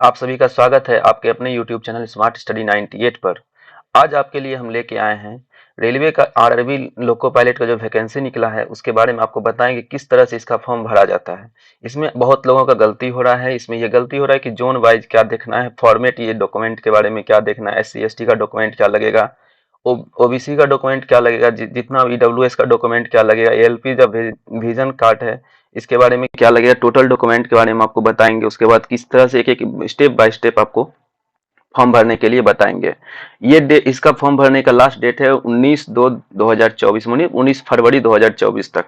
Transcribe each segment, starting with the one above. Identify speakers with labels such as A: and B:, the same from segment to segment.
A: आप सभी का स्वागत है आपके अपने YouTube चैनल स्मार्ट स्टडी 98 पर। आज आपके लिए हम लेके आए हैं रेलवे का आरआरबी लोको पायलट का जो वैकेंसी निकला है उसके बारे में आपको बताएंगे किस तरह से इसका फॉर्म भरा जाता है। इसमें बहुत लोगों का गलती हो रहा है। इसमें यह गलती हो रहा है कि जोन वाइज क्या देखना है, फॉर्मेट, ये डॉक्यूमेंट के बारे में क्या देखना है, SC ST का डॉक्यूमेंट क्या लगेगा, ओबीसी का डॉक्यूमेंट क्या लगेगा, जितना ईडब्ल्यूएस का डॉक्यूमेंट क्या लगेगा, एलपी जब विजन कार्ड है इसके बारे में क्या लगेगा, टोटल डॉक्यूमेंट के बारे में आपको बताएंगे। उसके बाद किस तरह से एक एक स्टेप बाय स्टेप आपको फॉर्म भरने के लिए बताएंगे। ये इसका फॉर्म भरने का लास्ट डेट है 19/2/2024 यानी 19 फरवरी 2024 तक।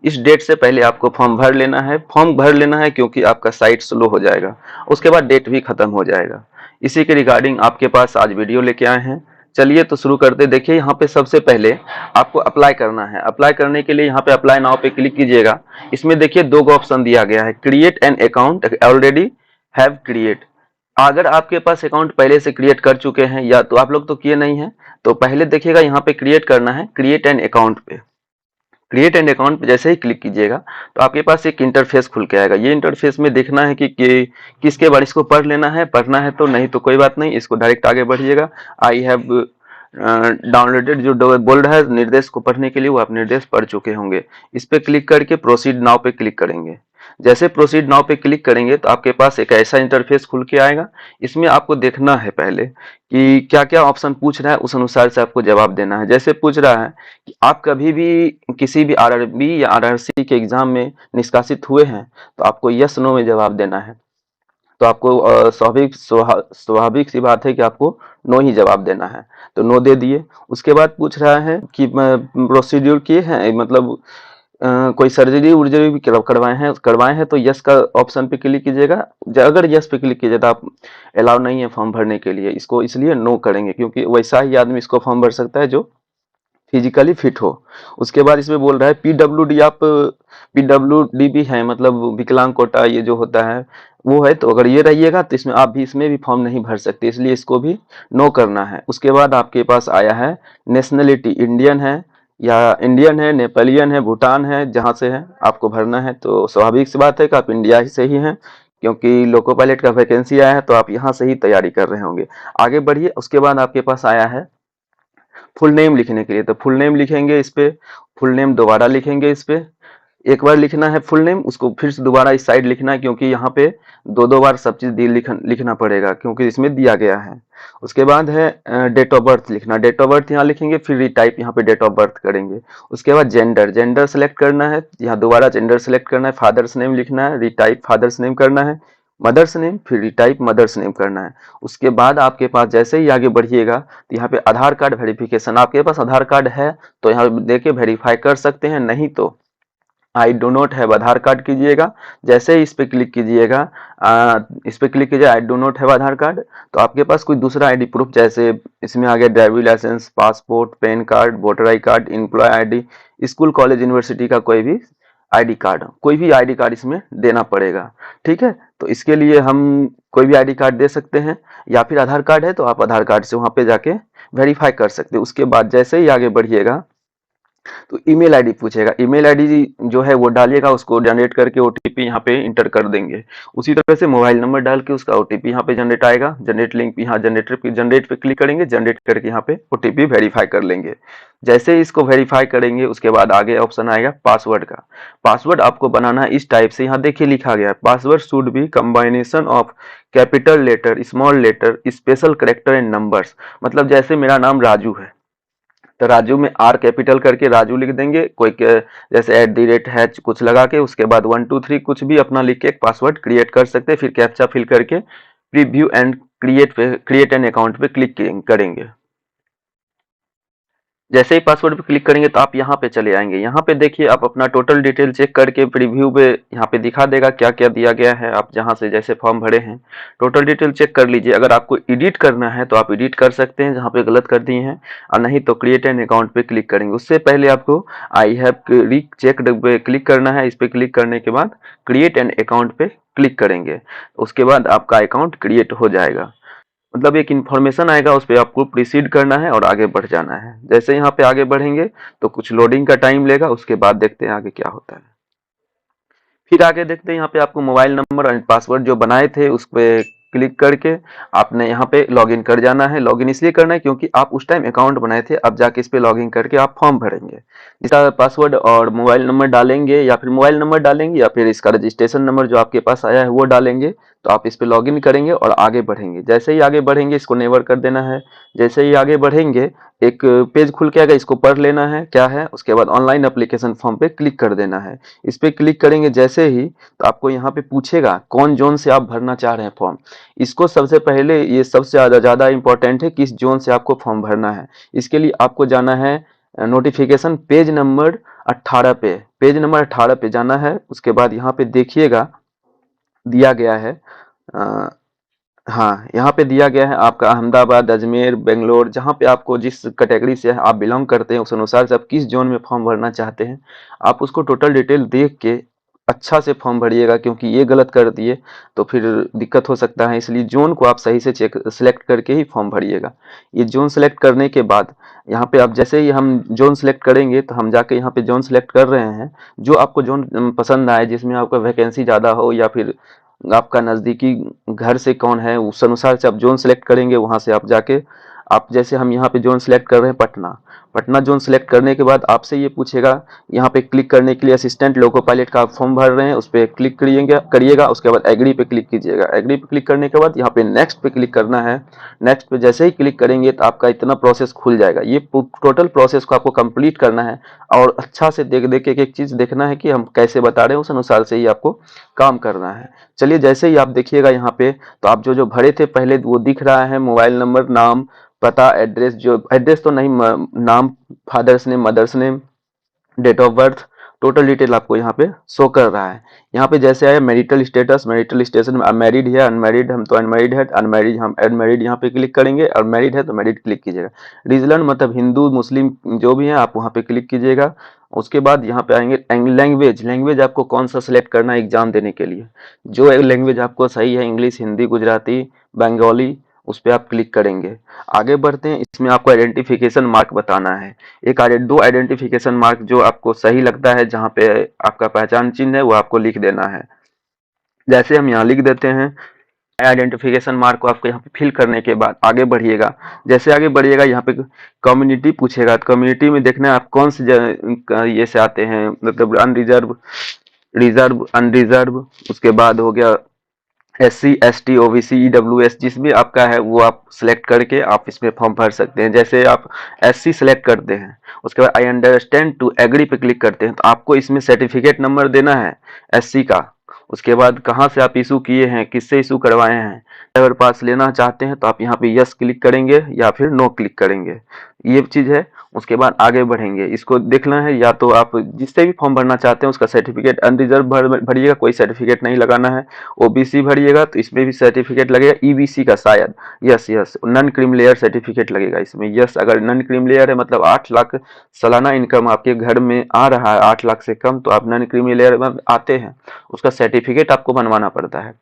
A: इस डेट से पहले आपको फॉर्म भर लेना है। फॉर्म भर लेना है क्योंकि आपका साइट स्लो हो जाएगा, उसके बाद डेट भी खत्म हो जाएगा। इसी के रिगार्डिंग आपके पास आज वीडियो लेके आए हैं। चलिए तो शुरू करते। देखिए यहाँ पे सबसे पहले आपको अप्लाई करना है। अप्लाई करने के लिए यहाँ पे अप्लाई नाउ पे क्लिक कीजिएगा। इसमें देखिए दो ऑप्शन दिया गया है, create an account already have create. अगर आपके पास अकाउंट पहले से क्रिएट कर चुके हैं या तो आप लोग तो किए नहीं है, तो पहले देखिएगा यहाँ पे क्रिएट करना है, क्रिएट एन अकाउंट पे। क्रिएट एन अकाउंट पे जैसे ही क्लिक कीजिएगा तो आपके पास एक इंटरफेस खुल के आएगा। ये इंटरफेस में देखना है कि किसके बारे इसको पढ़ लेना है, पढ़ना है तो, नहीं तो कोई बात नहीं, इसको डायरेक्ट आगे बढ़िएगा। आई हैव डाउनलोडेड जो बोल रहा है निर्देश को पढ़ने के लिए, वो आप निर्देश पढ़ चुके होंगे। इस पे क्लिक करके प्रोसीड नाउ पे क्लिक करेंगे। जैसे प्रोसीड नाउ पे क्लिक करेंगे तो आपके पास एक ऐसा इंटरफेस खुल के आएगा। इसमें आपको देखना है पहले कि क्या क्या ऑप्शन पूछ रहा है, उस अनुसार से आपको जवाब देना है। जैसे पूछ रहा है कि आप कभी भी किसी भी आरआरबी या आरआरसी के एग्जाम में निष्कासित हुए हैं, तो आपको यस नो में जवाब देना है। तो आपको स्वाभाविक सी बात है कि आपको नो ही जवाब देना है, तो नो दे दिए। उसके बाद पूछ रहा है कि प्रोसीड्यूर किए हैं, मतलब कोई सर्जरी उर्जरी भी करवाए हैं तो यस का ऑप्शन पे क्लिक कीजिएगा। अगर यस पे क्लिक कीजिए तो आप अलाउ नहीं है फॉर्म भरने के लिए, इसको इसलिए नो करेंगे क्योंकि वैसा ही आदमी इसको फॉर्म भर सकता है जो फिजिकली फिट हो। उसके बाद इसमें बोल रहा है पीडब्ल्यूडी, आप पीडब्ल्यूडी भी है, मतलब विकलांग कोटा ये जो होता है वो है, तो अगर ये रहिएगा तो इसमें आप भी इसमें भी फॉर्म नहीं भर सकते, इसलिए इसको भी नो करना है। उसके बाद आपके पास आया है नेशनलिटी, इंडियन है या इंडियन है, नेपालियन है, भूटान है, जहाँ से है आपको भरना है। तो स्वाभाविक सी बात है कि आप इंडिया ही से ही हैं, क्योंकि लोको पायलट का वैकेंसी आया है तो आप यहाँ से ही तैयारी कर रहे होंगे। आगे बढ़िए। उसके बाद आपके पास आया है फुल नेम लिखने के लिए, तो फुल नेम लिखेंगे इस पे, फुल नेम दोबारा लिखेंगे इस पे। एक बार लिखना है फुल नेम, उसको फिर से दोबारा इस साइड लिखना है, क्योंकि यहाँ पे दो बार सब चीज लिखना पड़ेगा क्योंकि इसमें दिया गया है। उसके बाद है डेट ऑफ बर्थ लिखना, डेट ऑफ बर्थ यहाँ लिखेंगे, फिर रिटाइप यहाँ पे डेट ऑफ बर्थ करेंगे। उसके बाद जेंडर, जेंडर सेलेक्ट करना है, यहाँ दोबारा जेंडर सेलेक्ट करना है, फादर्स नेम लिखना है, रिटाइप फादर्स नेम करना है, मदर्स नेम, फिर रिटाइप मदर्स नेम करना है। उसके बाद आपके पास जैसे ही आगे बढ़िएगा तो यहाँ पे आधार कार्ड वेरिफिकेशन, आपके पास आधार कार्ड है तो यहाँ देके वेरीफाई कर सकते हैं, नहीं तो I do not have Aadhaar card कीजिएगा। जैसे ही इस पे क्लिक कीजिएगा, इस पे क्लिक कीजिए I do not have Aadhaar card, तो आपके पास कोई दूसरा आईडी प्रूफ, जैसे इसमें आ गया driving licence, passport, PAN card, voter I card, employ ID, school college university का कोई भी आईडी कार्ड, कोई भी आईडी कार्ड इसमें देना पड़ेगा। ठीक है, तो इसके लिए हम कोई भी आईडी कार्ड दे सकते हैं, या फिर आधार कार्ड है तो आप आधार कार्ड से वहां पे जाके वेरीफाई कर सकते हैं। उसके बाद जैसे ही आगे बढ़िएगा तो ईमेल आईडी पूछेगा, ईमेल आईडी जो है वो डालिएगा, उसको जनरेट करके ओटीपी यहाँ पे इंटर कर देंगे। उसी तरह से मोबाइल नंबर डाल के उसका ओटीपी यहाँ पे जनरेट आएगा, जनरेट लिंक यहाँ जनरेट पे क्लिक करेंगे, जनरेट करके यहाँ पे ओटीपी वेरीफाई कर लेंगे। जैसे ही इसको वेरीफाई करेंगे उसके बाद आगे ऑप्शन आएगा पासवर्ड का। पासवर्ड आपको बनाना है इस टाइप से, यहाँ देखिए लिखा गया है password should be combination of capital letter, small letter, special character and numbers. मतलब जैसे मेरा नाम राजू है तो राजू में आर कैपिटल करके राजू लिख देंगे, कोई जैसे @ कुछ लगा के, उसके बाद 1 2 3 कुछ भी अपना लिख के एक पासवर्ड क्रिएट कर सकते हैं। फिर कैप्चा फिल करके preview and create an account पे क्लिक करेंगे। जैसे ही पासवर्ड पे क्लिक करेंगे तो आप यहाँ पे चले आएंगे। यहाँ पे देखिए आप अपना टोटल डिटेल चेक करके प्रीव्यू पे यहाँ पे दिखा देगा क्या क्या दिया गया है, आप जहाँ से जैसे फॉर्म भरे हैं टोटल डिटेल चेक कर लीजिए। अगर आपको एडिट करना है तो आप एडिट कर सकते हैं जहाँ पे गलत कर दिए हैं, और नहीं तो क्रिएट एन अकाउंट पे क्लिक करेंगे। उससे पहले आपको आई हैव रीचेक्ड पे क्लिक करना है। इस पे क्लिक करने के बाद क्रिएट एन अकाउंट पे क्लिक करेंगे, उसके बाद आपका अकाउंट क्रिएट हो जाएगा। मतलब एक इन्फॉर्मेशन आएगा, उस पर आपको प्रोसीड करना है और आगे बढ़ जाना है। जैसे यहाँ पे आगे बढ़ेंगे तो कुछ लोडिंग का टाइम लेगा, उसके बाद देखते हैं आगे क्या होता है। फिर आगे देखते हैं यहाँ पे आपको मोबाइल नंबर और पासवर्ड जो बनाए थे उस पे क्लिक करके आपने यहाँ पे लॉगिन कर जाना है। लॉगिन इसलिए करना है क्योंकि आप उस टाइम अकाउंट बनाए थे, अब जाके इस पे लॉगिन करके आप फॉर्म भरेंगे। इसका पासवर्ड और मोबाइल नंबर डालेंगे, या फिर मोबाइल नंबर डालेंगे या फिर इसका रजिस्ट्रेशन नंबर जो आपके पास आया है वो डालेंगे, तो आप इस पे लॉगिन करेंगे और आगे बढ़ेंगे। जैसे ही आगे बढ़ेंगे इसको नेवर कर देना है। जैसे ही आगे बढ़ेंगे एक पेज खुल के आएगा, इसको पढ़ लेना है क्या है, उसके बाद ऑनलाइन एप्लीकेशन फॉर्म पे क्लिक कर देना है। इस पे क्लिक करेंगे जैसे ही, तो आपको यहाँ पे पूछेगा कौन जोन से आप भरना चाह रहे हैं फॉर्म। इसको सबसे पहले, ये सबसे ज़्यादा इंपॉर्टेंट है, किस जोन से आपको फॉर्म भरना है। इसके लिए आपको जाना है नोटिफिकेशन पेज नंबर 18 पे, पेज नंबर 18 पे जाना है। उसके बाद यहाँ पे देखिएगा दिया गया है, अ, हाँ यहाँ पे दिया गया है आपका अहमदाबाद, अजमेर, बेंगलोर, जहाँ पे आपको जिस कैटेगरी से आप बिलोंग करते हैं उस अनुसार से आप किस जोन में फॉर्म भरना चाहते हैं, आप उसको टोटल डिटेल देख के अच्छा से फॉर्म भरिएगा, क्योंकि ये गलत कर दिए तो फिर दिक्कत हो सकता है। इसलिए जोन को आप सही से चेक सिलेक्ट करके ही फॉर्म भरिएगा। ये जोन सेलेक्ट करने के बाद यहाँ पे आप जैसे ही हम जोन सेलेक्ट करेंगे, तो हम जाके यहाँ पे जोन सेलेक्ट कर रहे हैं, जो आपको जोन पसंद आए, जिसमें आपका वैकेंसी ज़्यादा हो या फिर आपका नज़दीकी घर से कौन है, उस अनुसार से आप जोन सेलेक्ट करेंगे। वहाँ से आप जाके, आप जैसे हम यहाँ पे जोन सेलेक्ट कर रहे हैं पटना, पटना जोन सेलेक्ट करने के बाद आपसे ये पूछेगा यहाँ पे क्लिक करने के लिए, असिस्टेंट लोको पायलट का आप फॉर्म भर रहे हैं, उस पर क्लिक करिएगा। उसके बाद एग्री पे क्लिक कीजिएगा। एग्री पे क्लिक करने के बाद यहाँ पे नेक्स्ट पे क्लिक करना है। नेक्स्ट पे जैसे ही क्लिक करेंगे तो आपका इतना प्रोसेस खुल जाएगा। ये टोटल प्रोसेस को आपको कंप्लीट करना है और अच्छा से देख देख के एक चीज़ देखना है कि हम कैसे बता रहे हैं, उस अनुसार से ही आपको काम करना है। चलिए जैसे ही आप देखिएगा यहाँ पे, तो आप जो जो भरे थे पहले वो दिख रहा है, मोबाइल नंबर, नाम, पता, एड्रेस, जो एड्रेस तो नहीं, नाम, father's name, mother's name, date of birth, total detail आपको यहाँ पे शो कर रहा है। यहाँ पे जैसे आया मैरिटल स्टेटस, मैरिटल स्टेटस में मैरिड है, अनमैरिड, हम तो अनमैरिड है, अनमैरिड हम अनमैरिड यहाँ पे क्लिक करेंगे, और मैरिड है तो मैरिड क्लिक कीजिएगा। रीजन मतलब हिंदू मुस्लिम जो भी है आप वहाँ पे क्लिक कीजिएगा। उसके बाद यहाँ पे आएंगे लैंग्वेज, लैंग्वेज आपको कौन सा सिलेक्ट करना है एग्जाम देने के लिए। जो लैंग्वेज आपको सही है, इंग्लिश, हिंदी, गुजराती, बंगाली, उस पर आप क्लिक करेंगे। आगे बढ़ते हैं। इसमें आपको आइडेंटिफिकेशन मार्क बताना है। दो आइडेंटिफिकेशन मार्क जो आपको सही लगता है, जहाँ पे आपका पहचान चिन्ह है, वो आपको लिख देना है। जैसे हम यहाँ लिख देते हैं, आइडेंटिफिकेशन मार्क को आपको यहाँ पे फिल करने के बाद आगे बढ़िएगा। जैसे आगे बढ़िएगा यहाँ पे कम्युनिटी पूछेगा, तो कम्युनिटी में देखना है आप कौन से ये से आते हैं, मतलब अनरिजर्व, रिजर्व, अनरिजर्व। उसके बाद हो गया SC, ST, OBC, EWS, जिसमें आपका है वो आप सिलेक्ट करके आप इसमें फॉर्म भर सकते हैं। जैसे आप SC सिलेक्ट करते हैं, उसके बाद आई अंडरस्टैंड टू एग्री पे क्लिक करते हैं, तो आपको इसमें सर्टिफिकेट नंबर देना है SC का। उसके बाद कहाँ से आप इशू किए हैं, किससे इशू करवाए हैं, अगर पास लेना चाहते हैं तो आप यहाँ पे यस क्लिक करेंगे या फिर नो क्लिक करेंगे, ये चीज़ है। उसके बाद आगे बढ़ेंगे। इसको देखना है, या तो आप जिससे भी फॉर्म भरना चाहते हैं उसका सर्टिफिकेट अनरिजर्व भरिएगा, कोई सर्टिफिकेट नहीं लगाना है। OBC भरिएगा तो इसमें भी सर्टिफिकेट लगेगा, EBC का शायद, yes yes, non cream layer certificate लगेगा इसमें, यस। अगर नॉन क्रीम लेयर है मतलब 8 लाख सालाना इनकम आपके घर में आ रहा है, 8 लाख से कम, तो आप नॉन क्रीम लेयर में आते हैं, उसका सर्टिफिकेट आपको बनवाना पड़ता है।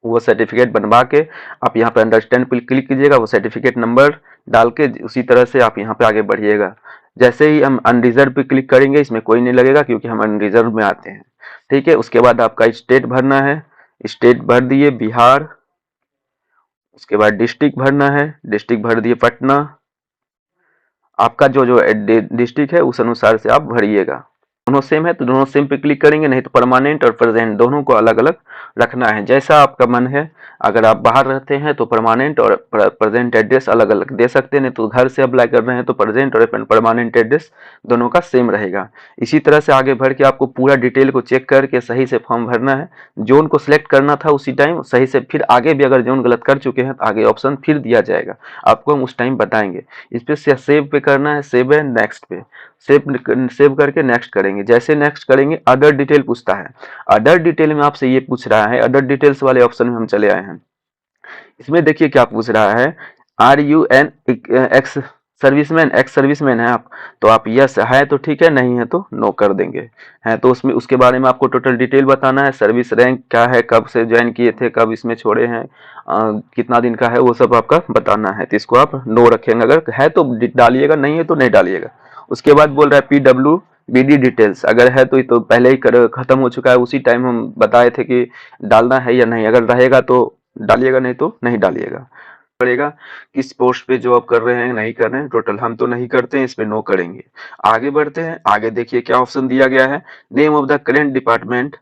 A: वो सर्टिफिकेट बनवा के आप यहाँ पे अंडरस्टैंड पे क्लिक कीजिएगा, वो सर्टिफिकेट नंबर डाल के उसी तरह से आप यहाँ पे आगे बढ़िएगा। जैसे ही हम अनरिजर्व पे क्लिक करेंगे, इसमें कोई नहीं लगेगा क्योंकि हम अनरिजर्व में आते हैं, ठीक है। उसके बाद आपका स्टेट भरना है, स्टेट भर दिए बिहार। उसके बाद डिस्ट्रिक्ट भरना है, डिस्ट्रिक्ट भर दिए पटना। आपका जो जो डिस्ट्रिक्ट है उस अनुसार से आप भरिएगा। दोनों सेम है तो दोनों सेम पे क्लिक करेंगे, नहीं तो परमानेंट और प्रेजेंट दोनों को अलग अलग रखना है, जैसा आपका मन है। अगर आप बाहर रहते हैं तो परमानेंट और प्रेजेंट एड्रेस अलग अलग दे सकते हैं, नहीं तो घर से अप्लाई कर रहे हैं तो प्रेजेंट और परमानेंट एड्रेस दोनों का सेम रहेगा। इसी तरह से आगे बढ़ के आपको पूरा डिटेल को चेक करके सही से फॉर्म भरना है। जोन को सिलेक्ट करना था उसी टाइम सही से, फिर आगे भी अगर जोन गलत कर चुके हैं तो आगे ऑप्शन फिर दिया जाएगा, आपको हम उस टाइम बताएंगे। इस पे सेव पे करना है, सेव है, नेक्स्ट पे सेव करके नेक्स्ट करेंगे। जैसे नेक्स्ट करेंगे अदर डिटेल पूछता है। अदर डिटेल में आपसे ये पूछ रहा है, अदर डिटेल्स वाले ऑप्शन में हम चले आए हैं। इसमें देखिए क्या पूछ रहा है, are you an ex serviceman, ex serviceman है आप, तो आप यस है तो ठीक है, नहीं है तो नो कर देंगे। है तो उसमें उसके बारे में आपको टोटल डिटेल बताना है, सर्विस रैंक क्या है, कब से ज्वाइन किए थे, कब इसमें छोड़े हैं, कितना दिन का है, वो सब आपका बताना है। तो इसको आप नो रखेंगे, अगर है तो डालिएगा, नहीं है तो नहीं डालिएगा। उसके बाद बोल रहा है PWBD डिटेल्स, अगर है तो ये तो पहले ही खत्म हो चुका है, उसी टाइम हम बताए थे कि डालना है या नहीं, अगर रहेगा तो डालिएगा, नहीं तो नहीं डालिएगा। पड़ेगा किस पोस्ट पे जॉब कर रहे हैं, नहीं कर रहे हैं, टोटल हम तो नहीं करते हैं, इस पे नो करेंगे। आगे बढ़ते हैं, आगे देखिए क्या ऑप्शन दिया गया है, name of the current department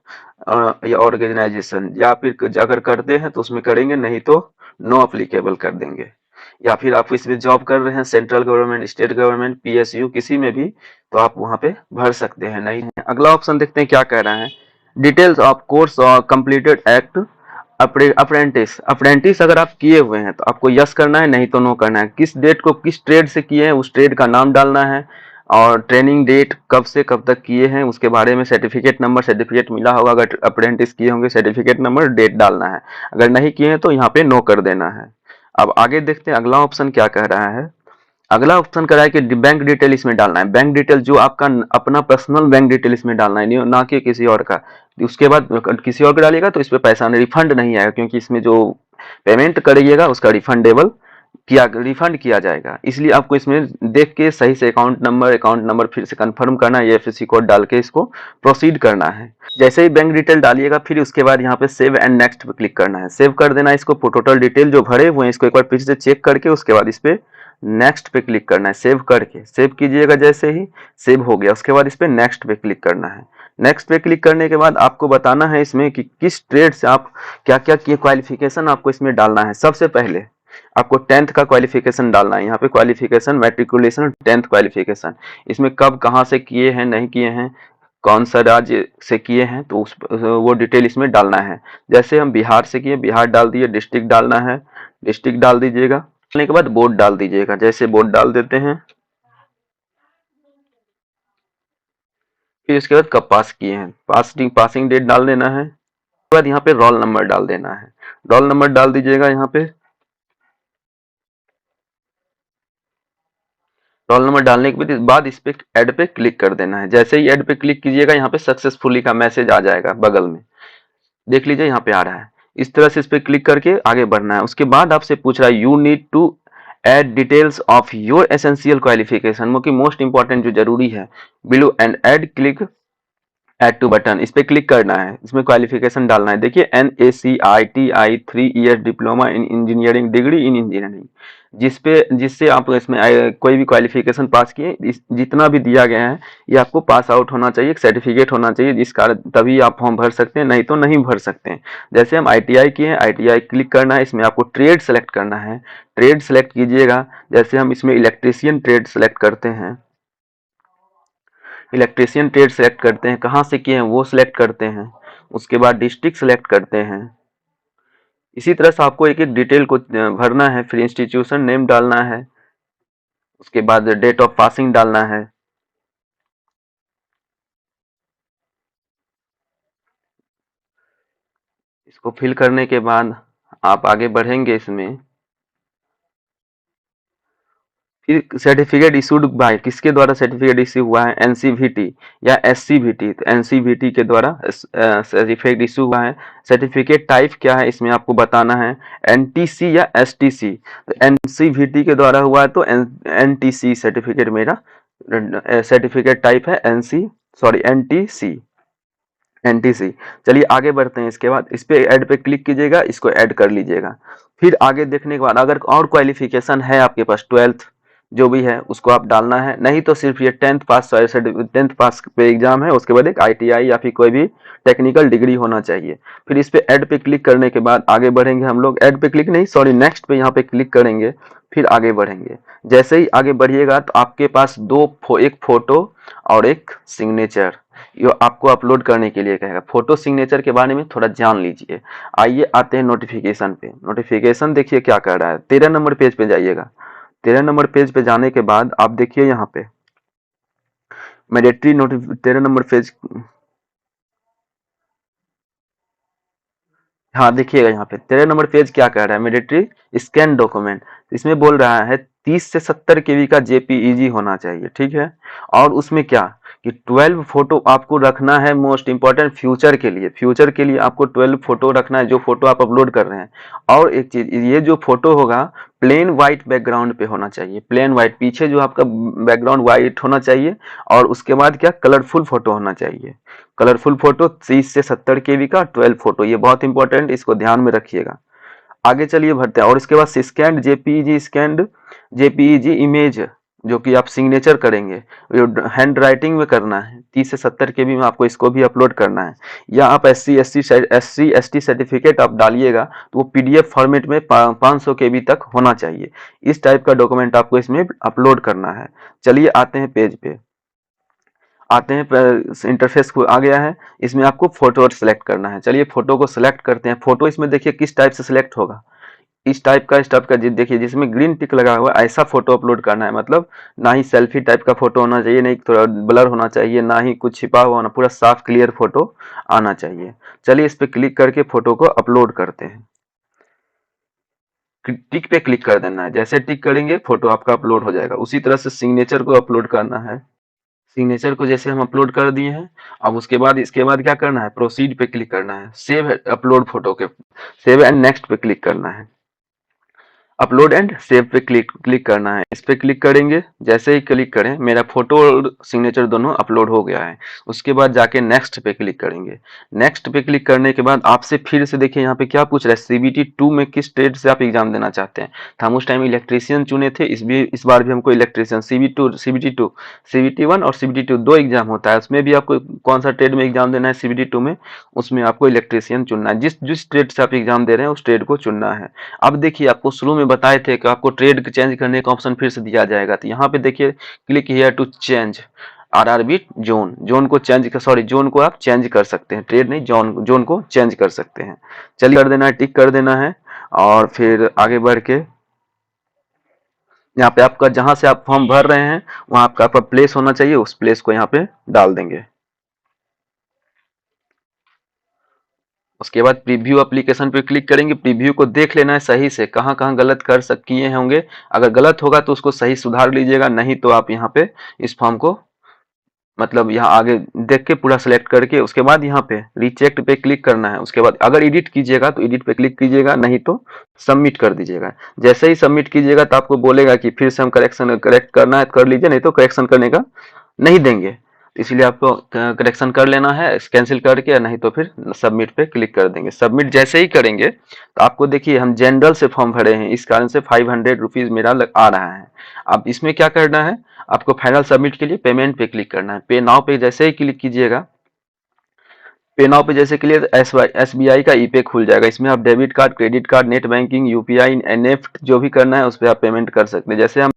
A: या ऑर्गेनाइजेशन, या फिर अगर करते हैं तो उसमें करेंगे, नहीं तो नो अप्लीकेबल कर देंगे। या फिर आप इसमें जॉब कर रहे हैं, central government, state government, PSU, किसी में भी, तो आप वहां पे भर सकते हैं। नहीं, अगला ऑप्शन देखते हैं क्या कह रहा है, डिटेल्स ऑफ कोर्स और कंप्लीटेड एक्ट अप्रेंटिस। अप्रेंटिस अगर आप किए हुए हैं तो आपको यस करना है, नहीं तो नो करना है। किस डेट को किस ट्रेड से किए हैं उस ट्रेड का नाम डालना है, और ट्रेनिंग डेट कब से कब तक किए हैं उसके बारे में, सर्टिफिकेट नंबर, सर्टिफिकेट मिला होगा अगर अप्रेंटिस किए होंगे, सर्टिफिकेट नंबर, डेट डालना है। अगर नहीं किए हैं तो यहाँ पे नो कर देना है। अब आगे देखते हैं अगला ऑप्शन क्या कह रहा है। अगला ऑप्शन कह रहा है कि बैंक डिटेल इसमें डालना है। बैंक डिटेल जो आपका अपना पर्सनल बैंक डिटेल इसमें डालना है, ना कि किसी और का। उसके बाद किसी और का डालिएगा तो इस पे पैसा नहीं, रिफंड नहीं आएगा, क्योंकि इसमें जो पेमेंट करिएगा उसका रिफंड किया जाएगा। इसलिए आपको इसमें देख के सही से अकाउंट नंबर फिर से कंफर्म करना है, एफएससी कोड डाल के इसको प्रोसीड करना है। जैसे ही बैंक डिटेल डालिएगा फिर उसके बाद यहाँ पे सेव एंड नेक्स्ट पे क्लिक करना है, सेव कर देना है इसको। टोटल डिटेल जो भरे हुए हैं इसको एक बार फिर से चेक करके उसके बाद इस पे नेक्स्ट पे क्लिक करना है, सेव करके सेव कीजिएगा। जैसे ही सेव हो गया उसके बाद इस पे नेक्स्ट पे क्लिक करना है। नेक्स्ट पे क्लिक करने के बाद आपको बताना है इसमें कि किस ट्रेड से आप क्या क्या किए, क्वालिफिकेशन आपको इसमें डालना है। सबसे पहले आपको 10th का क्वालिफिकेशन डालना है। यहाँ पे क्वालिफिकेशन, मैट्रिकुलेशन, 10th क्वालिफिकेशन, इसमें कब कहाँ से किए हैं, नहीं किए हैं, कौन सा राज्य से किए हैं, तो वो डिटेल इसमें डालना है। जैसे हम बिहार से किए, बिहार डाल दिए, डिस्ट्रिक्ट डालना है, डिस्ट्रिक्ट डाल दीजिएगा। डालने के बाद बोर्ड डाल दीजिएगा, जैसे बोर्ड डाल देते हैं। फिर इसके बाद कब पास किए हैं, पासिंग डेट डाल देना है। उसके बाद यहाँ पे रोल नंबर डाल देना है, रोल नंबर डाल दीजिएगा। यहाँ पे रोल नंबर डालने के बाद इस पे ऐड पे क्लिक कर देना है। जैसे ही ऐड पे क्लिक कीजिएगा यहाँ पे सक्सेसफुली का मैसेज आ जाएगा बगल में, देख लीजिए यहाँ पे आ रहा है। इस तरह से इस पे क्लिक करके आगे बढ़ना है। उसके बाद आपसे पूछ रहा है you need to add details of your essential qualification, वो की मोस्ट इंपॉर्टेंट जो जरूरी है, below and add click add to button, इस पे क्लिक करना है। इसमें क्वालिफिकेशन डालना है, देखिए NACITI 3 year diploma in engineering, degree in engineering, जिससे आप इसमें कोई भी क्वालिफिकेशन पास किए, जितना भी दिया गया है ये आपको पास आउट होना चाहिए, एक सर्टिफिकेट होना चाहिए, जिस कारण तभी आप फॉर्म भर सकते हैं, नहीं तो नहीं भर सकते हैं। जैसे हम ITI किए हैं, ITI क्लिक करना है। इसमें आपको ट्रेड सेलेक्ट करना है, ट्रेड सेलेक्ट कीजिएगा। जैसे हम इसमें इलेक्ट्रीशियन ट्रेड सेलेक्ट करते हैं, इलेक्ट्रीशियन ट्रेड सेलेक्ट करते हैं, कहाँ से किए हैं वो सिलेक्ट करते हैं। उसके बाद डिस्ट्रिक्ट सेलेक्ट करते हैं। इसी तरह से आपको एक एक डिटेल को भरना है। फिर इंस्टीट्यूशन नेम डालना है, उसके बाद डेट ऑफ पासिंग डालना है। इसको फिल करने के बाद आप आगे बढ़ेंगे इसमें। फिर सर्टिफिकेट इशूड बाय, किसके द्वारा सर्टिफिकेट इश्यू हुआ है, NCVT या SCVT, तो NCVT के द्वारा सर्टिफिकेट इशू हुआ है। सर्टिफिकेट टाइप क्या है इसमें आपको बताना है, NTC या STC। तो NCVT के द्वारा हुआ है तो NTC सर्टिफिकेट मेरा सर्टिफिकेट टाइप है, NTC। चलिए आगे बढ़ते हैं। इसके बाद इस पे ऐड पे क्लिक कीजिएगा, इसको ऐड कर लीजिएगा। फिर आगे देखने के बाद अगर और क्वालिफिकेशन है आपके पास, 12th जो भी है उसको आप डालना है, नहीं तो सिर्फ ये 10th पास पे एग्जाम है, उसके बाद एक ITI या फिर कोई भी टेक्निकल डिग्री होना चाहिए। फिर इस पे ऐड पे क्लिक करने के बाद आगे बढ़ेंगे हम लोग। ऐड पे क्लिक नहीं, सॉरी, नेक्स्ट पे यहाँ पे क्लिक करेंगे, फिर आगे बढ़ेंगे। जैसे ही आगे बढ़िएगा तो आपके पास एक फोटो और एक सिग्नेचर ये आपको अपलोड करने के लिए कहेगा। फोटो सिग्नेचर के बारे में थोड़ा जान लीजिए। आइए आते हैं नोटिफिकेशन पे। नोटिफिकेशन देखिए क्या कर रहा है, 13 नंबर पेज पे जाइएगा। 13 नंबर पेज पे जाने के बाद आप देखिए यहाँ पे मैंडेटरी नोटिफ 13 नंबर पेज, हाँ देखिएगा यहाँ पे 13 नंबर पेज क्या कह रहा है, मैंडेटरी स्कैन डॉक्यूमेंट। इसमें बोल रहा है 30 से 70 केबी का JPEG होना चाहिए, ठीक है। और उसमें क्या कि 12 फोटो आपको रखना है, मोस्ट इंपॉर्टेंट फ्यूचर के लिए आपको 12 फोटो रखना है, जो फोटो आप अपलोड कर रहे हैं। और एक चीज, ये जो फोटो होगा प्लेन व्हाइट बैकग्राउंड पे होना चाहिए, प्लेन व्हाइट, पीछे जो आपका बैकग्राउंड व्हाइट होना चाहिए। और उसके बाद क्या, कलरफुल फोटो होना चाहिए। कलरफुल फोटो 30 से 70 केबी का 12 फोटो, ये बहुत इंपॉर्टेंट, इसको ध्यान में रखिएगा। आगे चलिए भरते हैं। और इसके बाद स्कैंड जेपीईजी इमेज, जो कि आप सिग्नेचर करेंगे, हैंड राइटिंग में करना है, 30 से 70 KB में आपको इसको भी अपलोड करना है। या आप SC ST सर्टिफिकेट आप डालिएगा तो वो PDF फॉर्मेट में 500 KB तक होना चाहिए। इस टाइप का डॉक्यूमेंट आपको इसमें अपलोड करना है। चलिए आते हैं पेज पे, आते हैं इंटरफेस को आ गया है। इसमें आपको फोटो सेलेक्ट करना है। चलिए फोटो को सिलेक्ट करते हैं। फोटो इसमें देखिए किस टाइप से सिलेक्ट होगा, इस टाइप का देखिए जिसमें ग्रीन टिक लगा हुआ है, ऐसा फोटो अपलोड करना है। मतलब ना ही सेल्फी टाइप का फोटो होना चाहिए, नहीं थोड़ा ब्लर होना चाहिए, ना ही कुछ छिपा हुआ होना, पूरा साफ क्लियर फोटो आना चाहिए। चलिए इस पे क्लिक करके फोटो को अपलोड करते हैं। टिक पे क्लिक कर देना है। जैसे टिक करेंगे फोटो आपका अपलोड हो जाएगा। उसी तरह से सिग्नेचर को अपलोड करना है। सिग्नेचर को जैसे हम अपलोड कर दिए हैं, अब उसके बाद इसके बाद क्या करना है, प्रोसीड पे क्लिक करना है। सेव अपलोड फोटो के, सेव एंड नेक्स्ट पे क्लिक करना है। अपलोड एंड सेव पे क्लिक करना है। इस पे क्लिक करेंगे, जैसे ही क्लिक करें मेरा फोटो और सिग्नेचर दोनों अपलोड हो गया है। उसके बाद जाके नेक्स्ट पे क्लिक करेंगे। नेक्स्ट पे क्लिक करने के बाद आपसे फिर से देखिए यहाँ पे क्या पूछ रहा है, CBT 2 में किस ट्रेड से आप एग्जाम देना चाहते हैं। तो हम उस टाइम इलेक्ट्रीशियन चुने थे, इस बार भी हमको इलेक्ट्रीशियन। CBT 1 और CBT 2 दो एग्जाम होता है, उसमें भी आपको कौन सा ट्रेड में एग्जाम देना है CBT 2 में, उसमें आपको इलेक्ट्रीशियन चुनना है। जिस जिस ट्रेड से आप एग्जाम दे रहे हैं उस ट्रेड को चुनना है। अब देखिए आपको शुरू में बताए थे कि आपको ट्रेड चेंज करने का ऑप्शन फिर से दिया जाएगा। तो यहाँ पे देखिए click here to change RRB zone को चेंज कर, सॉरी जोन को आप चेंज कर सकते हैं, ट्रेड नहीं, जोन को चेंज कर सकते हैं। चलिए कर देना है, टिक कर देना है। और फिर आगे बढ़ के यहाँ पे आपका जहां से आप फॉर्म भर रहे हैं वहां आपका प्लेस होना चाहिए, उस प्लेस को यहाँ पे डाल देंगे। उसके बाद प्रीव्यू एप्लीकेशन पे क्लिक करेंगे। प्रीव्यू को देख लेना है सही से, कहाँ कहाँ गलत किए होंगे। अगर गलत होगा तो उसको सही सुधार लीजिएगा, नहीं तो आप यहाँ पे इस फॉर्म को मतलब यहाँ आगे देख के पूरा सेलेक्ट करके उसके बाद यहाँ पे रिचेक्ट पे क्लिक करना है। उसके बाद अगर एडिट कीजिएगा तो एडिट पे क्लिक कीजिएगा, नहीं तो सबमिट कर दीजिएगा। जैसे ही सबमिट कीजिएगा तो आपको बोलेगा कि फिर से हम करेक्ट करना है कर लीजिए, नहीं तो करेक्शन करने का नहीं देंगे। इसलिए आपको करेक्शन कर लेना है कैंसिल करके, नहीं तो फिर सबमिट पे क्लिक कर देंगे। सबमिट जैसे ही करेंगे तो आपको देखिए हम जनरल से फॉर्म भरे हैं, इस कारण से 500 रुपीज मेरा आ रहा है। अब इसमें क्या करना है, आपको फाइनल सबमिट के लिए पेमेंट पे क्लिक करना है। पे नाउ पे जैसे ही क्लिक कीजिएगा, पे नाउ पे जैसे क्लियर SBI का ई पे खुल जाएगा। इसमें आप debit card, credit card, net banking, UPI, NEFT जो भी करना है उस पर आप पेमेंट कर सकते हैं। जैसे हम